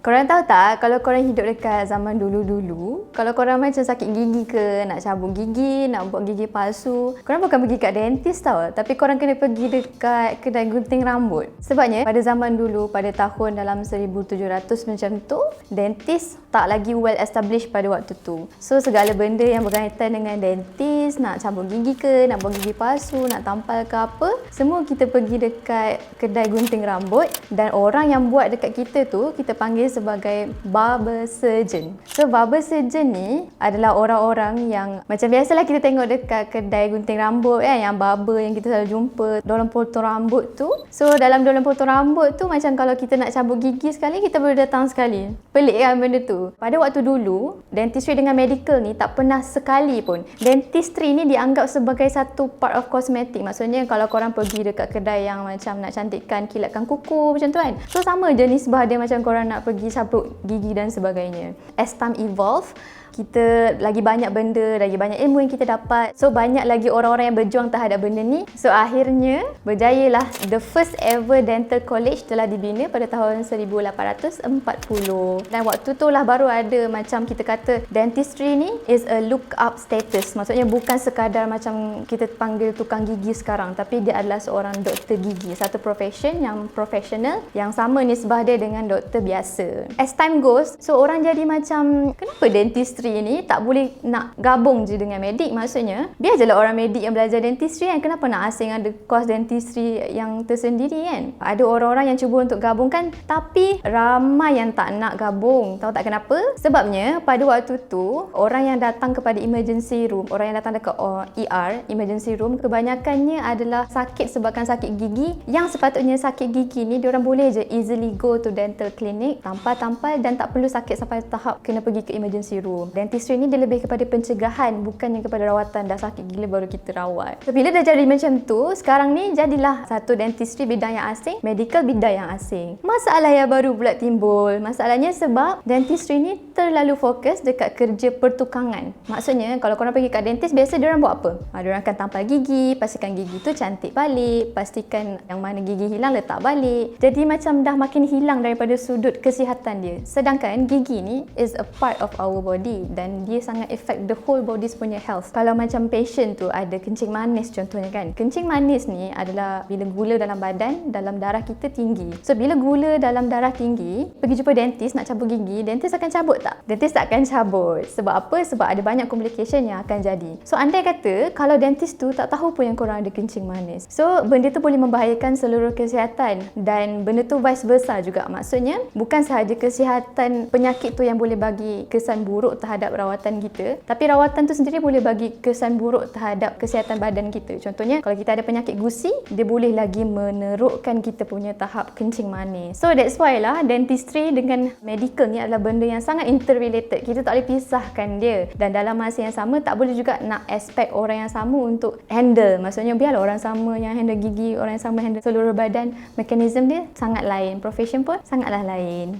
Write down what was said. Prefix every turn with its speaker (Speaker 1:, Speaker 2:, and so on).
Speaker 1: Korang tahu tak, kalau korang hidup dekat zaman dulu-dulu, kalau korang macam sakit gigi ke, nak cabut gigi, nak buat gigi palsu, korang bukan pergi kat dentist tau, tapi korang kena pergi dekat kedai gunting rambut. Sebabnya, pada zaman dulu, pada tahun dalam 1700 macam tu, dentist tak lagi well established pada waktu tu. So, segala benda yang berkaitan dengan dentist, nak cabut gigi ke, nak buat gigi palsu, nak tampal ke apa, semua kita pergi dekat kedai gunting rambut, dan orang yang buat dekat kita tu, kita panggil sebagai barber surgeon. So barber surgeon ni adalah orang-orang yang macam biasalah kita tengok dekat kedai gunting rambut kan, yang barber yang kita selalu jumpa, diorang potong rambut tu. So dalam diorang potong rambut tu, macam kalau kita nak cabut gigi sekali, kita boleh datang sekali. Pelik kan benda tu? Pada waktu dulu, dentistry dengan medical ni tak pernah sekali pun. Dentistry ni dianggap sebagai satu part of cosmetic. Maksudnya kalau korang pergi dekat kedai yang macam nak cantikkan, kilatkan kuku macam tu kan, so sama je nisbah dia macam korang nak pergi cabut gigi dan sebagainya. As time evolve, kita lagi banyak benda, lagi banyak ilmu yang kita dapat. So banyak lagi orang-orang yang berjuang terhadap benda ni. So akhirnya berjayalah the first ever dental college telah dibina pada tahun 1840. Dan waktu tu lah baru ada macam kita kata dentistry ni is a look up status. Maksudnya bukan sekadar macam kita panggil tukang gigi sekarang, tapi dia adalah seorang doktor gigi, satu profession yang profesional, yang sama nisbah dia dengan doktor biasa. As time goes, so orang jadi macam, kenapa dentistry ni tak boleh nak gabung je dengan medik? Maksudnya biar je lah orang medik yang belajar dentistry kan, kenapa nak asing ada course dentistry yang tersendiri kan? Ada orang-orang yang cuba untuk gabungkan, tapi ramai yang tak nak gabung. Tahu tak kenapa? Sebabnya pada waktu tu orang yang datang kepada emergency room, orang yang datang dekat ER, emergency room, kebanyakannya adalah sakit sebabkan sakit gigi, yang sepatutnya sakit gigi ni diorang boleh je easily go to dental clinic, tampal-tampal dan tak perlu sakit sampai tahap kena pergi ke emergency room. Dentistry ni dia lebih kepada pencegahan, bukannya kepada rawatan. Dah sakit gila baru kita rawat. So, bila dah jadi macam tu, sekarang ni jadilah satu dentistry bidang yang asing, medical bidang yang asing. Masalah yang baru pula timbul. Masalahnya sebab dentistry ni terlalu fokus dekat kerja pertukangan. Maksudnya kalau korang pergi kat dentist, biasa diorang buat apa? Diorang akan tampal gigi, pastikan gigi tu cantik balik, pastikan yang mana gigi hilang letak balik. Jadi macam dah makin hilang daripada sudut kesihatan dia. Sedangkan gigi ni is a part of our body dan dia sangat affect the whole body's punya health. Kalau macam patient tu ada kencing manis contohnya kan. Kencing manis ni adalah bila gula dalam badan, dalam darah kita tinggi. So bila gula dalam darah tinggi, pergi jumpa dentist nak cabut gigi, dentist akan cabut tak? Dentist tak akan cabut. Sebab apa? Sebab ada banyak complication yang akan jadi. So andai kata kalau dentist tu tak tahu pun yang korang ada kencing manis, so benda tu boleh membahayakan seluruh kesihatan, dan benda tu vice versa juga. Maksudnya bukan sahaja kesihatan penyakit tu yang boleh bagi kesan buruk terhadap rawatan kita, tapi rawatan tu sendiri boleh bagi kesan buruk terhadap kesihatan badan kita. Contohnya kalau kita ada penyakit gusi, dia boleh lagi menerukkan kita punya tahap kencing manis. So that's why lah dentistry dengan medical ni adalah benda yang sangat interrelated. Kita tak boleh pisahkan dia, dan dalam masa yang sama tak boleh juga nak expect orang yang sama untuk handle. Maksudnya biarlah orang sama yang handle gigi, orang yang sama handle seluruh badan. Mekanisme dia sangat lain, profession pun sangatlah lain.